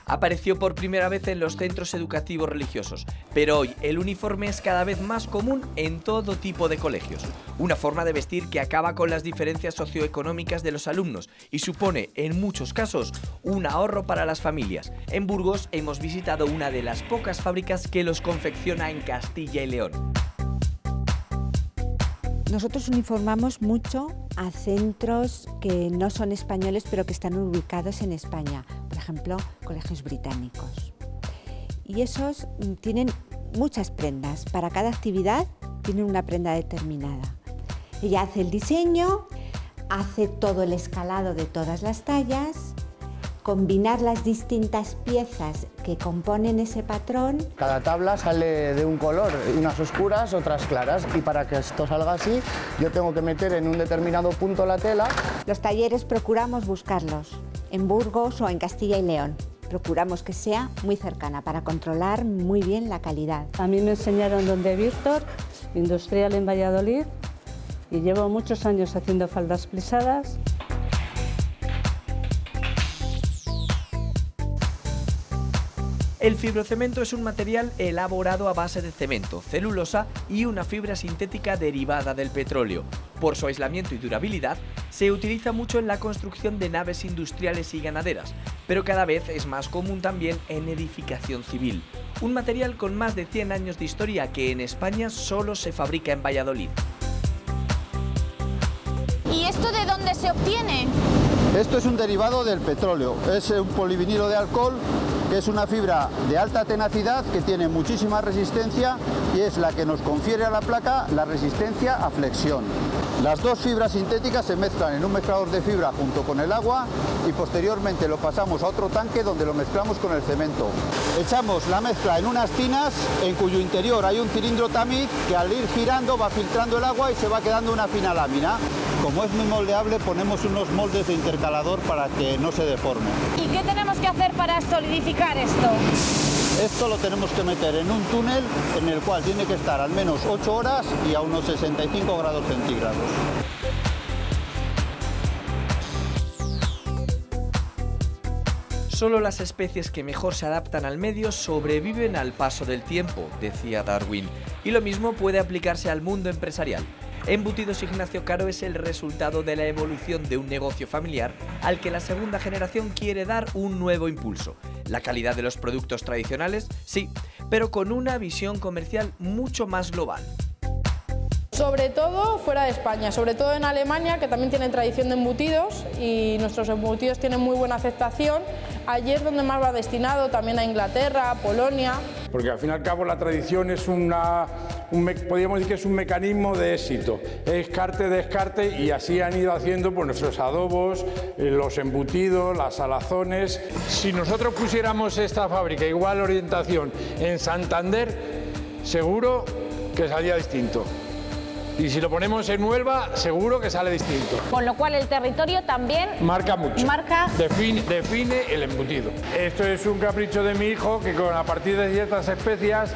Apareció por primera vez en los centros educativos religiosos, pero hoy el uniforme es cada vez más común en todo tipo de colegios. Una forma de vestir que acaba con las diferencias socioeconómicas de los alumnos y supone, en muchos casos, un ahorro para las familias. En Burgos hemos visitado una de las pocas fábricas que los confecciona en Castilla y León. Nosotros uniformamos mucho a centros que no son españoles, pero que están ubicados en España. Por ejemplo, colegios británicos. Y esos tienen muchas prendas. Para cada actividad tienen una prenda determinada. Ella hace el diseño, hace todo el escalado de todas las tallas, combinar las distintas piezas que componen ese patrón. Cada tabla sale de un color, unas oscuras, otras claras, y para que esto salga así, yo tengo que meter en un determinado punto la tela. Los talleres procuramos buscarlos en Burgos o en Castilla y León. Procuramos que sea muy cercana para controlar muy bien la calidad. A mí me enseñaron donde Víctor, industrial en Valladolid, y llevo muchos años haciendo faldas plisadas. El fibrocemento es un material elaborado a base de cemento, celulosa y una fibra sintética derivada del petróleo. Por su aislamiento y durabilidad, se utiliza mucho en la construcción de naves industriales y ganaderas, pero cada vez es más común también en edificación civil. Un material con más de 100 años de historia que en España solo se fabrica en Valladolid. ¿Y esto de dónde se obtiene? Esto es un derivado del petróleo, es un polivinilo de alcohol, que es una fibra de alta tenacidad que tiene muchísima resistencia y es la que nos confiere a la placa la resistencia a flexión. Las dos fibras sintéticas se mezclan en un mezclador de fibra junto con el agua y posteriormente lo pasamos a otro tanque donde lo mezclamos con el cemento. Echamos la mezcla en unas tinas en cuyo interior hay un cilindro tamiz que al ir girando va filtrando el agua y se va quedando una fina lámina. Como es muy moldeable, ponemos unos moldes de intercalador para que no se deforme. ¿Y qué tenemos que hacer para solidificar esto? Esto lo tenemos que meter en un túnel en el cual tiene que estar al menos 8 horas y a unos 65 grados centígrados. Solo las especies que mejor se adaptan al medio sobreviven al paso del tiempo, decía Darwin. Y lo mismo puede aplicarse al mundo empresarial. Embutidos Ignacio Caro es el resultado de la evolución de un negocio familiar al que la segunda generación quiere dar un nuevo impulso. La calidad de los productos tradicionales, sí, pero con una visión comercial mucho más global. Sobre todo fuera de España, sobre todo en Alemania, que también tienen tradición de embutidos y nuestros embutidos tienen muy buena aceptación. Allí es donde más va destinado, también a Inglaterra, a Polonia. Porque al fin y al cabo la tradición es podríamos decir que es un mecanismo de éxito, descarte y así han ido haciendo pues, nuestros adobos, los embutidos, las salazones. Si nosotros pusiéramos esta fábrica igual orientación en Santander, seguro que salía distinto. Y si lo ponemos en Huelva, seguro que sale distinto. Con lo cual el territorio también marca mucho. Define el embutido. Esto es un capricho de mi hijo que a partir de ciertas especias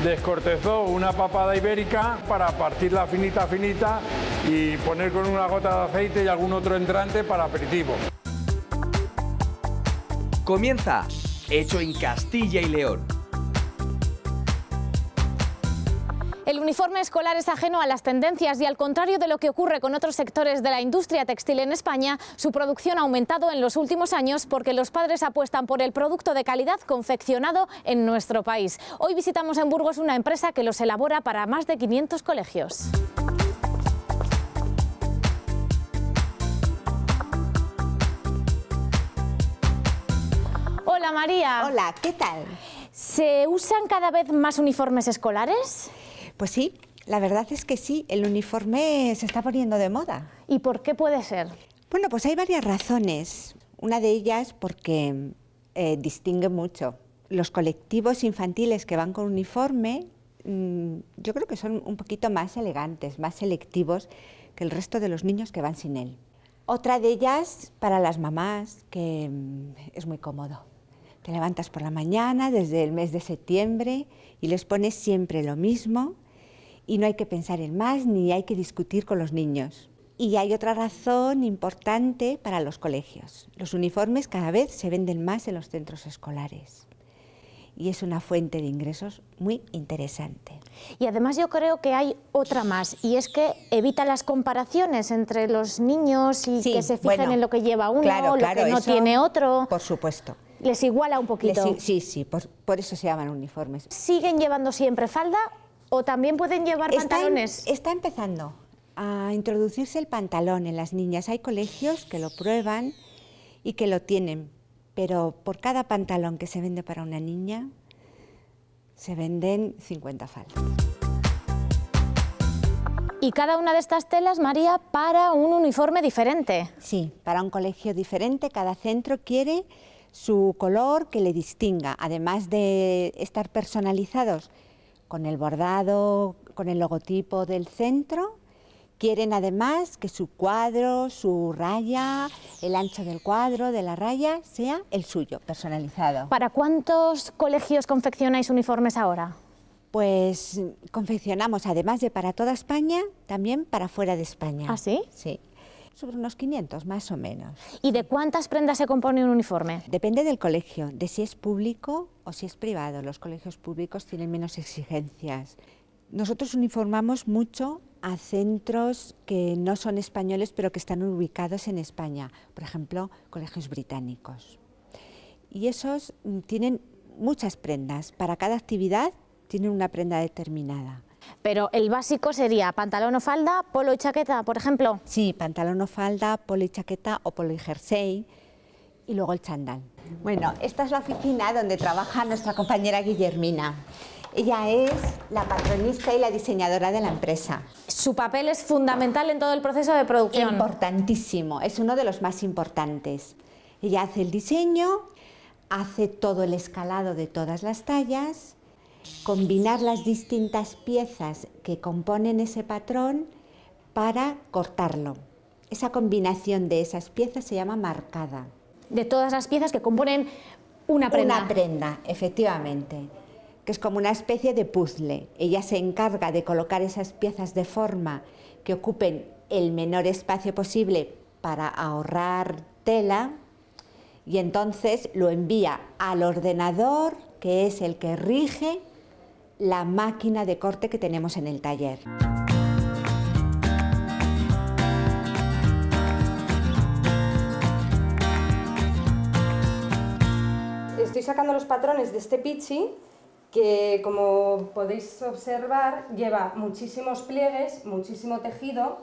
descortezó una papada ibérica para partirla finita y poner con una gota de aceite y algún otro entrante para aperitivo. Comienza Hecho en Castilla y León. El uniforme escolar es ajeno a las tendencias y, al contrario de lo que ocurre con otros sectores de la industria textil en España, su producción ha aumentado en los últimos años porque los padres apuestan por el producto de calidad confeccionado en nuestro país. Hoy visitamos en Burgos una empresa que los elabora para más de 500 colegios. Hola María. Hola, ¿qué tal? ¿Se usan cada vez más uniformes escolares? Pues sí, la verdad es que sí, el uniforme se está poniendo de moda. ¿Y por qué puede ser? Bueno, pues hay varias razones. Una de ellas porque distingue mucho. Los colectivos infantiles que van con uniforme, yo creo que son un poquito más elegantes, más selectivos que el resto de los niños que van sin él. Otra de ellas para las mamás, que es muy cómodo. Te levantas por la mañana desde el mes de septiembre y les pones siempre lo mismo. Y no hay que pensar en más ni hay que discutir con los niños. Y hay otra razón importante para los colegios. Los uniformes cada vez se venden más en los centros escolares. Y es una fuente de ingresos muy interesante. Y además yo creo que hay otra más, y es que evita las comparaciones entre los niños y que se fijen en lo que lleva uno, claro, lo que no eso, tiene otro. Por supuesto. Les iguala un poquito. Sí, por eso se llaman uniformes. ¿Siguen llevando siempre falda o también pueden llevar pantalones? Está empezando a introducirse el pantalón en las niñas. Hay colegios que lo prueban y que lo tienen. Pero por cada pantalón que se vende para una niña, se venden 50 faldas. Y cada una de estas telas, María, para un uniforme diferente. Sí, para un colegio diferente, cada centro quiere su color que le distinga, además de estar personalizados con el bordado, con el logotipo del centro. Quieren además que su cuadro, su raya, el ancho del cuadro, de la raya, sea el suyo, personalizado. ¿Para cuántos colegios confeccionáis uniformes ahora? Pues confeccionamos, además de para toda España, también para fuera de España. ¿Ah, sí? Sí, sobre unos 500 más o menos. ¿Y de cuántas prendas se compone un uniforme? Depende del colegio, de si es público o si es privado. Los colegios públicos tienen menos exigencias. Nosotros uniformamos mucho a centros que no son españoles pero que están ubicados en España, por ejemplo, colegios británicos. Y esos tienen muchas prendas, para cada actividad tienen una prenda determinada. Pero el básico sería pantalón o falda, polo y chaqueta, por ejemplo. Sí, pantalón o falda, polo y chaqueta o polo y jersey y luego el chándal. Bueno, esta es la oficina donde trabaja nuestra compañera Guillermina. Ella es la patronista y la diseñadora de la empresa. Su papel es fundamental en todo el proceso de producción. Importantísimo, es uno de los más importantes. Ella hace el diseño, hace todo el escalado de todas las tallas, combinar las distintas piezas que componen ese patrón para cortarlo. Esa combinación de esas piezas se llama marcada. De todas las piezas que componen una prenda. Una prenda, efectivamente, que es como una especie de puzzle. Ella se encarga de colocar esas piezas de forma que ocupen el menor espacio posible para ahorrar tela y entonces lo envía al ordenador, que es el que rige la máquina de corte que tenemos en el taller. Estoy sacando los patrones de este pichi que, como podéis observar, lleva muchísimos pliegues, muchísimo tejido.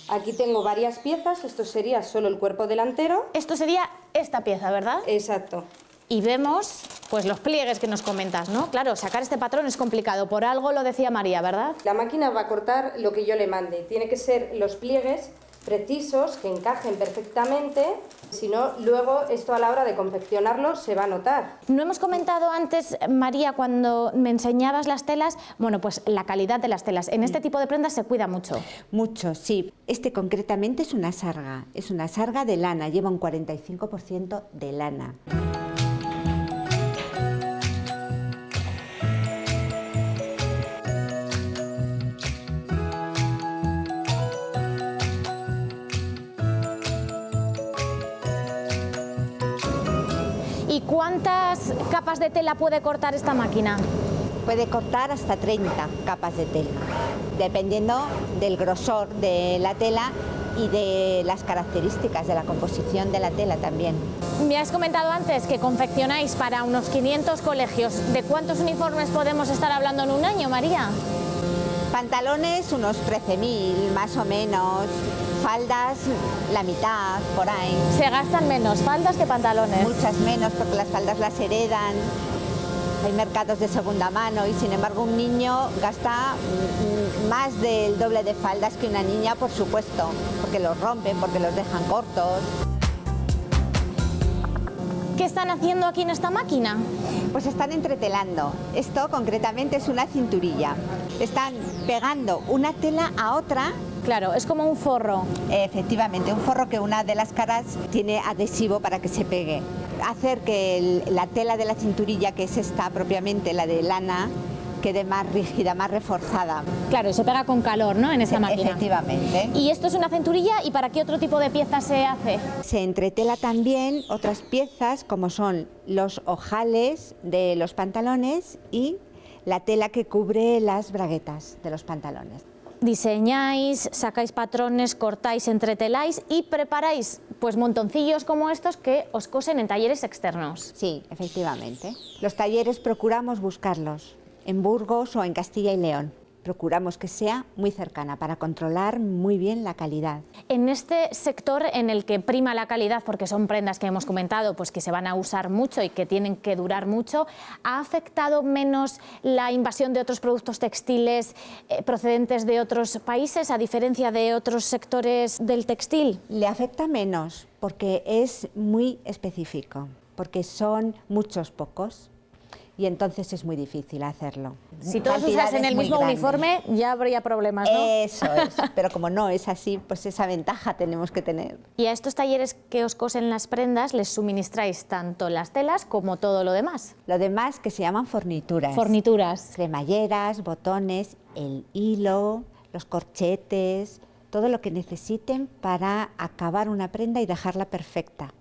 Aquí tengo varias piezas, esto sería solo el cuerpo delantero. Esto sería esta pieza, ¿verdad? Exacto. Y vemos pues los pliegues que nos comentas, ¿no? Claro, sacar este patrón es complicado, por algo lo decía María, ¿verdad? La máquina va a cortar lo que yo le mande, tiene que ser los pliegues precisos, que encajen perfectamente, si no, luego esto a la hora de confeccionarlo se va a notar. No hemos comentado antes, María, cuando me enseñabas las telas, bueno, pues la calidad de las telas. En este tipo de prendas se cuida mucho. Mucho, sí. Este concretamente es una sarga de lana, lleva un 45% de lana. ¿Y cuántas capas de tela puede cortar esta máquina? Puede cortar hasta 30 capas de tela, dependiendo del grosor de la tela y de las características de la composición de la tela también. Me has comentado antes que confeccionáis para unos 500 colegios. ¿De cuántos uniformes podemos estar hablando en un año, María? Pantalones unos 13.000 más o menos, faldas la mitad, por ahí. Se gastan menos faldas que pantalones. Muchas menos porque las faldas las heredan, hay mercados de segunda mano y sin embargo un niño gasta más del doble de faldas que una niña, por supuesto, porque los rompen, porque los dejan cortos. ¿Qué están haciendo aquí en esta máquina? Pues están entretelando. Esto concretamente es una cinturilla. Están pegando una tela a otra. Claro, es como un forro. Efectivamente, un forro que una de las caras tiene adhesivo para que se pegue. Hacer que la tela de la cinturilla, que es esta propiamente, la de lana, quede más rígida, más reforzada. Claro, y se pega con calor, ¿no?, en esta máquina. Efectivamente. ¿Y esto es una cinturilla? ¿Y para qué otro tipo de piezas se hace? Se entretela también otras piezas como son los ojales de los pantalones y la tela que cubre las braguetas de los pantalones. Diseñáis, sacáis patrones, cortáis, entreteláis y preparáis pues montoncillos como estos que os cosen en talleres externos. Sí, efectivamente. Los talleres procuramos buscarlos en Burgos o en Castilla y León. Procuramos que sea muy cercana para controlar muy bien la calidad. En este sector en el que prima la calidad, porque son prendas que hemos comentado pues que se van a usar mucho y que tienen que durar mucho, ¿ha afectado menos la invasión de otros productos textiles procedentes de otros países, a diferencia de otros sectores del textil? Le afecta menos porque es muy específico, porque son muchos pocos. Y entonces es muy difícil hacerlo. Si todos usasen el mismo uniforme ya habría problemas, ¿no? Eso es, pero como no es así, pues esa ventaja tenemos que tener. Y a estos talleres que os cosen las prendas les suministráis tanto las telas como todo lo demás. Lo demás que se llaman fornituras. Fornituras. Cremalleras, botones, el hilo, los corchetes, todo lo que necesiten para acabar una prenda y dejarla perfecta.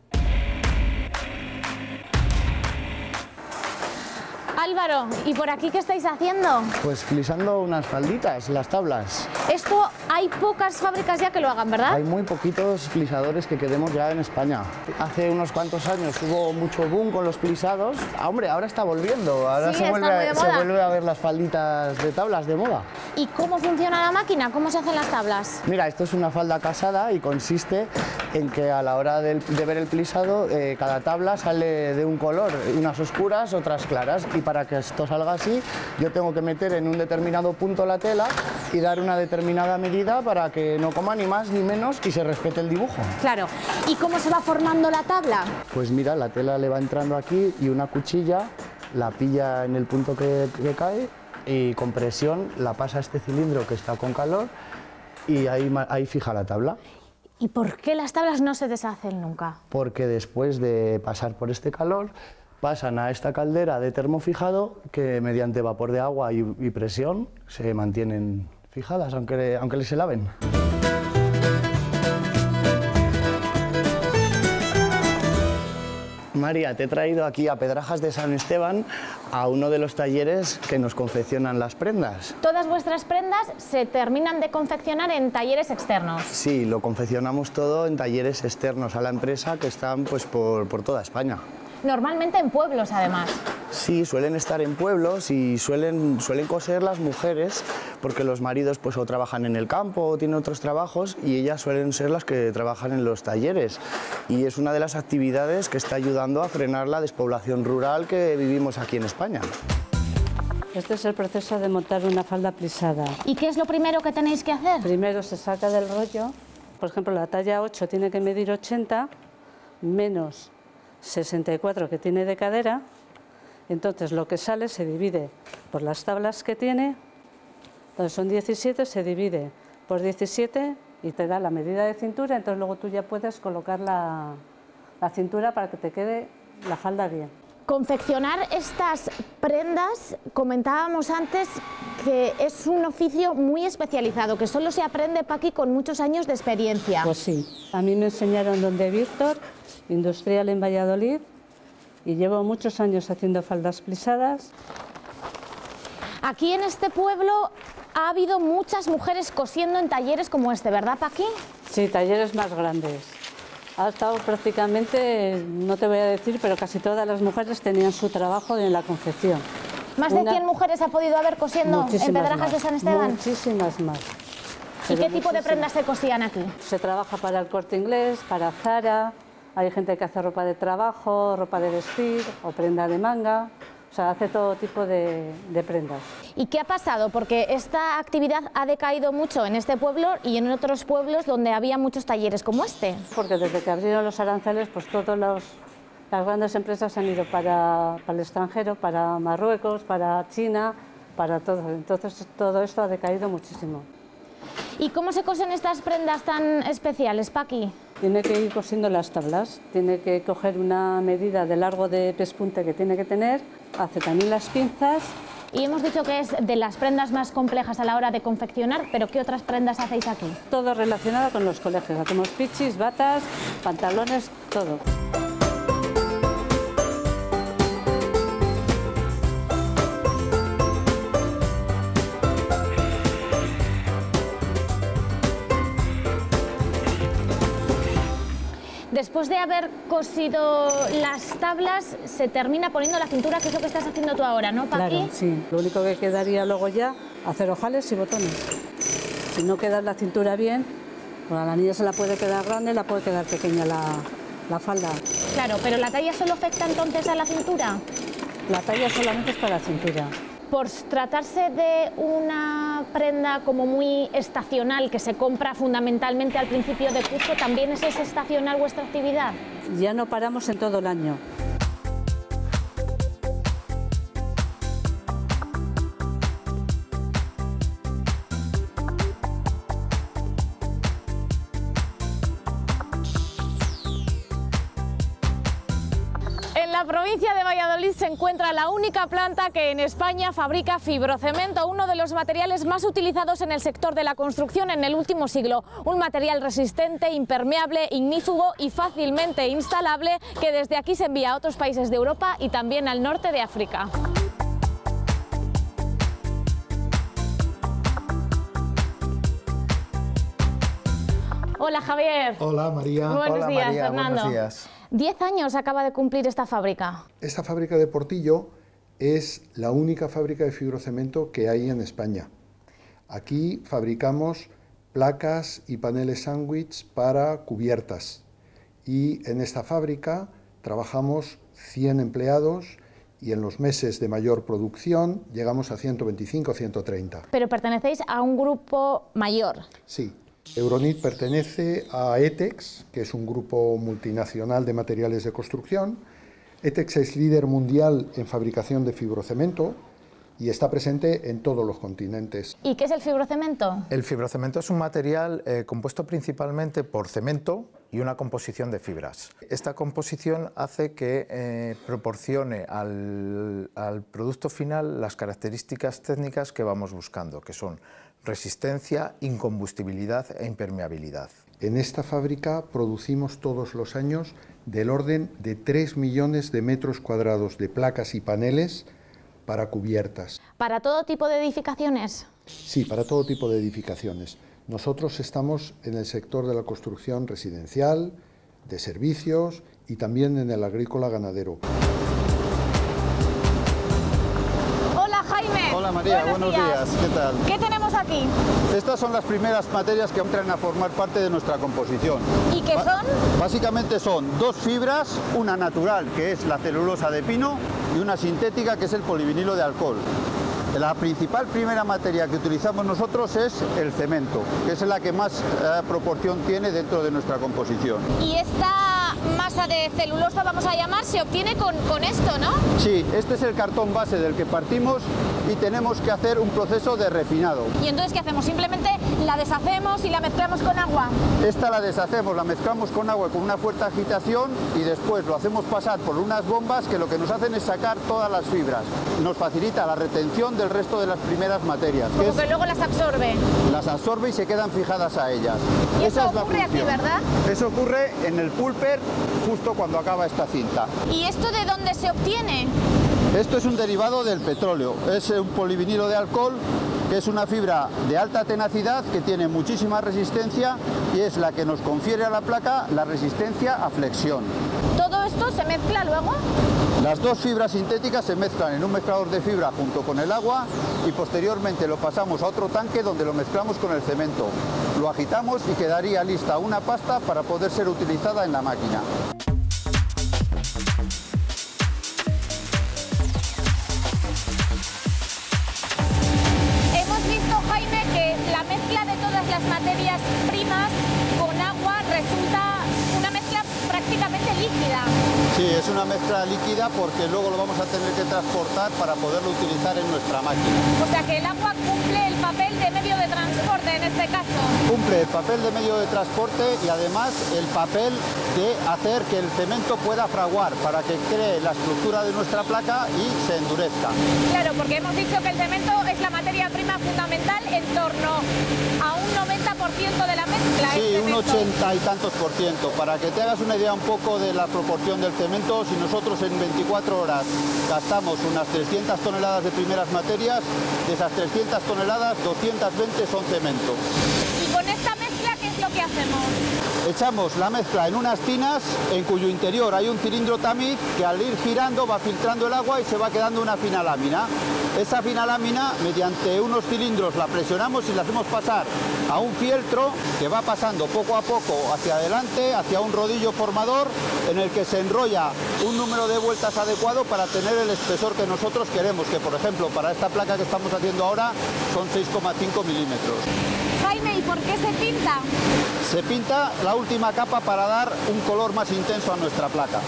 Álvaro, ¿y por aquí qué estáis haciendo? Pues flisando unas falditas, las tablas. Esto hay pocas fábricas ya que lo hagan, ¿verdad? Hay muy poquitos plisadores que quedemos ya en España. Hace unos cuantos años hubo mucho boom con los plisados. Hombre, ahora está volviendo. Ahora sí, se vuelve a ver las falditas de tablas de moda. ¿Y cómo funciona la máquina? ¿Cómo se hacen las tablas? Mira, esto es una falda casada y consiste en que a la hora de ver el plisado, cada tabla sale de un color, unas oscuras, otras claras. Y para que esto salga así, yo tengo que meter en un determinado punto la tela y dar una determinada medida para que no coma ni más ni menos y se respete el dibujo. Claro. ¿Y cómo se va formando la tabla? Pues mira, la tela le va entrando aquí y una cuchilla la pilla en el punto que cae y con presión la pasa a este cilindro que está con calor y ahí fija la tabla. ¿Y por qué las tablas no se deshacen nunca? Porque después de pasar por este calor pasan a esta caldera de termofijado que mediante vapor de agua y presión se mantienen fijadas aunque se laven. María, te he traído aquí a Pedrajas de San Esteban a uno de los talleres que nos confeccionan las prendas. ¿Todas vuestras prendas se terminan de confeccionar en talleres externos? Sí, lo confeccionamos todo en talleres externos a la empresa que están pues, por toda España. Normalmente en pueblos, además. Sí, suelen estar en pueblos y suelen coser las mujeres porque los maridos pues o trabajan en el campo o tienen otros trabajos y ellas suelen ser las que trabajan en los talleres. Y es una de las actividades que está ayudando a frenar la despoblación rural que vivimos aquí en España. Este es el proceso de montar una falda plisada. ¿Y qué es lo primero que tenéis que hacer? Primero se saca del rollo, por ejemplo la talla 8 tiene que medir 80 menos 64 que tiene de cadera, entonces lo que sale se divide por las tablas que tiene, entonces son 17, se divide por 17 y te da la medida de cintura, entonces luego tú ya puedes colocar la cintura para que te quede la falda bien. Confeccionar estas prendas, comentábamos antes que es un oficio muy especializado, que solo se aprende, Paqui, con muchos años de experiencia. Pues sí, a mí me enseñaron donde Víctor, industrial en Valladolid, y llevo muchos años haciendo faldas plisadas. Aquí en este pueblo ha habido muchas mujeres cosiendo en talleres como este, ¿verdad, Paqui? Sí, talleres más grandes. Ha estado prácticamente, no te voy a decir, pero casi todas las mujeres tenían su trabajo en la confección. ¿Más de 100 mujeres ha podido haber cosiendo en Pedrajas de San Esteban? Muchísimas más. ¿Y qué tipo de prendas se cosían aquí? Se trabaja para el Corte Inglés, para Zara, hay gente que hace ropa de trabajo, ropa de vestir o prenda de manga. O sea, hace todo tipo de prendas. ¿Y qué ha pasado? Porque esta actividad ha decaído mucho en este pueblo y en otros pueblos donde había muchos talleres como este. Porque desde que abrieron los aranceles, pues todas las grandes empresas han ido para el extranjero, para Marruecos, para China, para todo. Entonces todo esto ha decaído muchísimo. ¿Y cómo se cosen estas prendas tan especiales, Paqui? Tiene que ir cosiendo las tablas, tiene que coger una medida de largo de pespunte que tiene que tener, hace también las pinzas Y hemos dicho que es de las prendas más complejas a la hora de confeccionar, pero ¿qué otras prendas hacéis aquí? Todo relacionado con los colegios. Hacemos pichis, batas, pantalones, todo. Después de haber cosido las tablas, se termina poniendo la cintura, que es lo que estás haciendo tú ahora, ¿no, Paqui? Claro, sí. Lo único que quedaría luego ya, hacer ojales y botones. Si no queda la cintura bien, pues a la niña se la puede quedar grande, la puede quedar pequeña la falda. Claro, pero ¿la talla solo afecta entonces a la cintura? La talla solamente es para la cintura. Por tratarse de una prenda como muy estacional, que se compra fundamentalmente al principio de curso, ¿también es estacional vuestra actividad? Ya no paramos en todo el año. En la provincia de Valladolid se encuentra la única planta que en España fabrica fibrocemento, uno de los materiales más utilizados en el sector de la construcción en el último siglo. Un material resistente, impermeable, ignífugo y fácilmente instalable que desde aquí se envía a otros países de Europa y también al norte de África. Hola Javier. Hola María. Buenos días, María, Fernando. buenos días. 10 años acaba de cumplir esta fábrica. Esta fábrica de Portillo es la única fábrica de fibrocemento que hay en España. Aquí fabricamos placas y paneles sándwich para cubiertas. Y en esta fábrica trabajamos 100 empleados y en los meses de mayor producción llegamos a 125 o 130. Pero pertenecéis a un grupo mayor. Sí. Euronit pertenece a ETEX, que es un grupo multinacional de materiales de construcción. ETEX es líder mundial en fabricación de fibrocemento y está presente en todos los continentes. ¿Y qué es el fibrocemento? El fibrocemento es un material compuesto principalmente por cemento y una composición de fibras. Esta composición hace que proporcione al producto final las características técnicas que vamos buscando, que son resistencia, incombustibilidad e impermeabilidad. En esta fábrica producimos todos los años del orden de 3 millones de metros cuadrados de placas y paneles para cubiertas. ¿Para todo tipo de edificaciones? Sí, para todo tipo de edificaciones. Nosotros estamos en el sector de la construcción residencial, de servicios y también en el agrícola ganadero. Hola Jaime. Hola María, buenos días. ¿Qué tal? ¿Qué tenemos aquí? Estas son las primeras materias que entran a formar parte de nuestra composición. ¿Y qué son? Básicamente son dos fibras, una natural, que es la celulosa de pino, y una sintética, que es el polivinilo de alcohol. La principal primera materia que utilizamos nosotros es el cemento, que es la que más proporción tiene dentro de nuestra composición. Y esta masa de celulosa, vamos a llamar, se obtiene con esto, ¿no? Sí, este es el cartón base del que partimos y tenemos que hacer un proceso de refinado. ¿Y entonces qué hacemos? ¿Simplemente la deshacemos y la mezclamos con agua? Esta la deshacemos, la mezclamos con agua con una fuerte agitación y después lo hacemos pasar por unas bombas que lo que nos hacen es sacar todas las fibras. Nos facilita la retención del resto de las primeras materias. Como que luego las absorbe. Las absorbe y se quedan fijadas a ellas. Y eso Esa es la ocurre aquí, función. ¿verdad? Eso ocurre en el pulper justo cuando acaba esta cinta. ¿Y esto de dónde se obtiene? Esto es un derivado del petróleo, es un polivinilo de alcohol, que es una fibra de alta tenacidad que tiene muchísima resistencia y es la que nos confiere a la placa la resistencia a flexión. ¿Todo esto se mezcla luego? Las dos fibras sintéticas se mezclan en un mezclador de fibra junto con el agua y posteriormente lo pasamos a otro tanque donde lo mezclamos con el cemento. Lo agitamos y quedaría lista una pasta para poder ser utilizada en la máquina. Hemos visto, Jaime, que la mezcla de todas las materias primas con agua resulta una mezcla prácticamente líquida. Sí, es una mezcla líquida porque luego lo vamos a tener que transportar para poderlo utilizar en nuestra máquina. O sea que el agua cumple el papel de medio de transporte. transporte en este caso? Cumple el papel de medio de transporte y además el papel de hacer que el cemento pueda fraguar para que cree la estructura de nuestra placa y se endurezca. Claro, porque hemos dicho que el cemento es la materia prima fundamental en torno a un 90% de la mezcla. Sí, un 80 y tantos %. Para que te hagas una idea un poco de la proporción del cemento, si nosotros en 24 horas gastamos unas 300 toneladas de primeras materias, de esas 300 toneladas, 220 son cemento. ¿Y con esta mezcla qué es lo que hacemos? Echamos la mezcla en unas tinas en cuyo interior hay un cilindro tamiz que al ir girando va filtrando el agua y se va quedando una fina lámina. Esa fina lámina, mediante unos cilindros la presionamos y la hacemos pasar a un fieltro que va pasando poco a poco hacia adelante, hacia un rodillo formador en el que se enrolla un número de vueltas adecuado para tener el espesor que nosotros queremos, que por ejemplo para esta placa que estamos haciendo ahora son 6,5 milímetros. Jaime, ¿y por qué se pinta? Se pinta la última capa para dar un color más intenso a nuestra placa.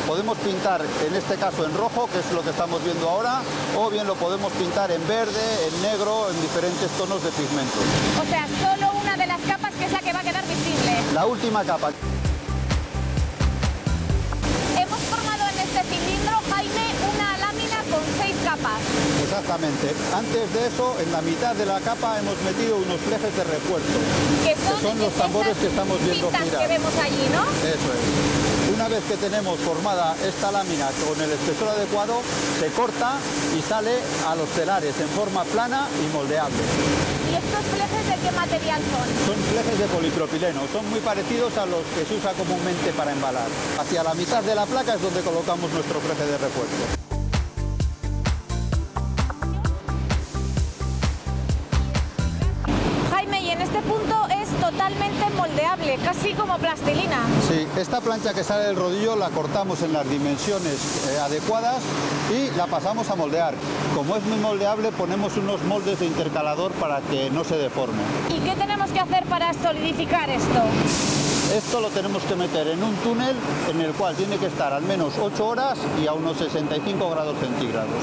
Podemos pintar, en este caso en rojo, que es lo que estamos viendo ahora, o bien lo podemos pintar en verde, en negro, en diferentes tonos de pigmento. O sea, solo una de las capas que es la que va a quedar visible. La última capa. Hemos formado en este cilindro, Jaime, una lámina con 6 capas. Exactamente. Antes de eso, en la mitad de la capa hemos metido unos flejes de refuerzo, que son los tambores que estamos viendo girar. Que vemos allí, ¿no? Eso es. Una vez que tenemos formada esta lámina con el espesor adecuado, se corta y sale a los telares en forma plana y moldeable. ¿Y estos flejes de qué material son? Son flejes de polipropileno, son muy parecidos a los que se usa comúnmente para embalar. Hacia la mitad de la placa es donde colocamos nuestro fleje de refuerzo. Jaime, y en este punto es totalmente moldeable, casi como plastilina. Sí, esta plancha que sale del rodillo la cortamos en las dimensiones adecuadas y la pasamos a moldear. Como es muy moldeable, ponemos unos moldes de intercalador para que no se deforme. ¿Y qué tenemos que hacer para solidificar esto? Esto lo tenemos que meter en un túnel en el cual tiene que estar al menos 8 horas y a unos 65 grados centígrados.